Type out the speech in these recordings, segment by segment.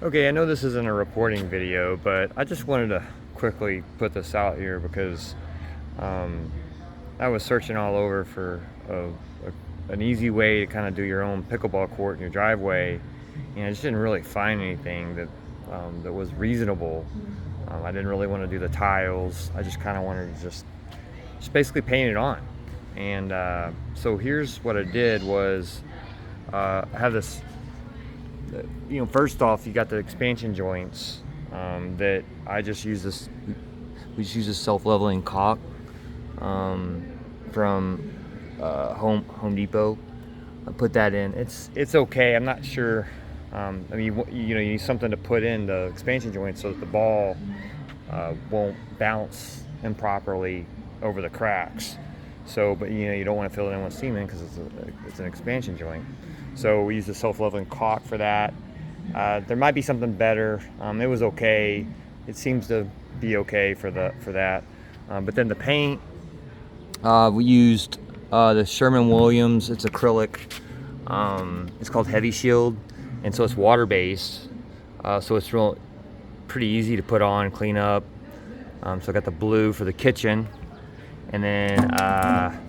Okay, I know this isn't a reporting video, but I just wanted to quickly put this out here because um, I was searching all over for an easy way to kind of do your own pickleball court in your driveway, and I just didn't really find anything that was reasonable. I didn't really want to do the tiles. I just kind of wanted to just basically paint it on. And so here's what I did was I have this. First off, you got the expansion joints that I just use this. We just use this self-leveling caulk from Home Depot. I put that in. It's okay. I'm not sure. I mean, you need something to put in the expansion joints so that the ball won't bounce improperly over the cracks. So, but you don't want to fill it in with cement because it's an expansion joint. So we use the self-leveling caulk for that. There might be something better. It was okay. It seems to be okay for that. But then the paint, we used the Sherwin-Williams. It's acrylic. It's called Heavy Shield, and so it's water-based. So it's pretty easy to put on, clean up. So I got the blue for the kitchen, and then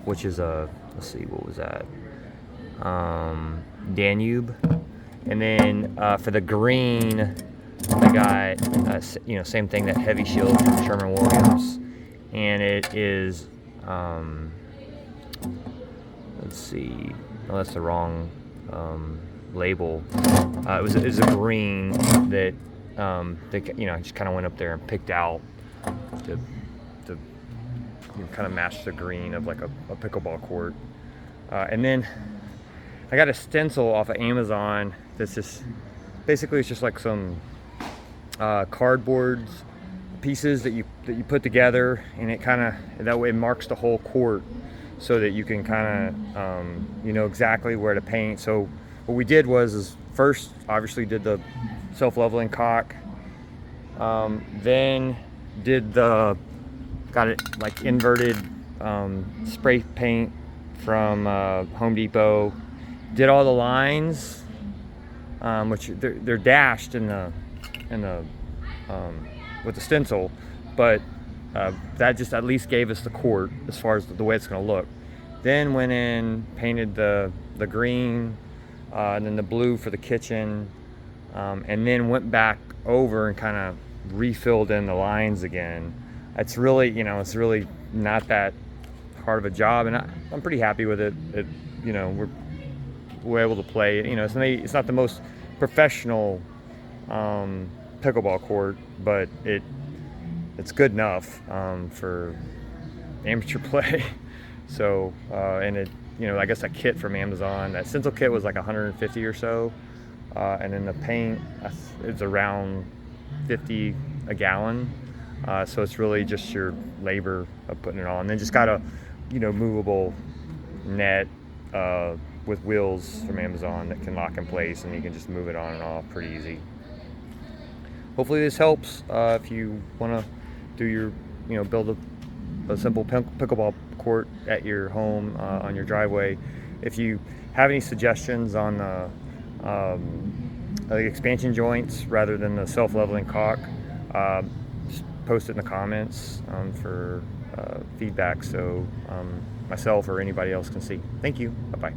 which is let's see, what was that? Danube. And then for the green, I got same thing, that Heavy Shield from Sherwin-Williams, and it is let's see, oh, that's the wrong label. It was a green that I just kind of went up there and picked out to kind of match the green of like a pickleball court. And then I got a stencil off of Amazon that's just basically, it's just like some cardboard pieces that you put together, and it kind of, that way it marks the whole court so that you can kind of you know exactly where to paint. So what we did was first obviously did the self-leveling caulk, then got it like inverted spray paint from Home Depot. Did all the lines, which they're dashed in the with the stencil, but that just at least gave us the court as far as the way it's going to look. Then went in, painted the green, and then the blue for the kitchen, and then went back over and kind of refilled in the lines again. It's really not that hard of a job, and I'm pretty happy with it. We're able to play. It's not the most professional pickleball court, but it's good enough for amateur play. So and I guess that kit from Amazon, that stencil kit was like 150 or so, and then the paint is around 50 a gallon. So it's really just your labor of putting it on. And then just got a movable net with wheels from Amazon that can lock in place, and you can just move it on and off pretty easy. Hopefully this helps if you want to do your build a simple pickleball court at your home on your driveway. If you have any suggestions on the expansion joints rather than the self-leveling caulk, just post it in the comments for feedback so myself or anybody else can see. Thank you. Bye-bye.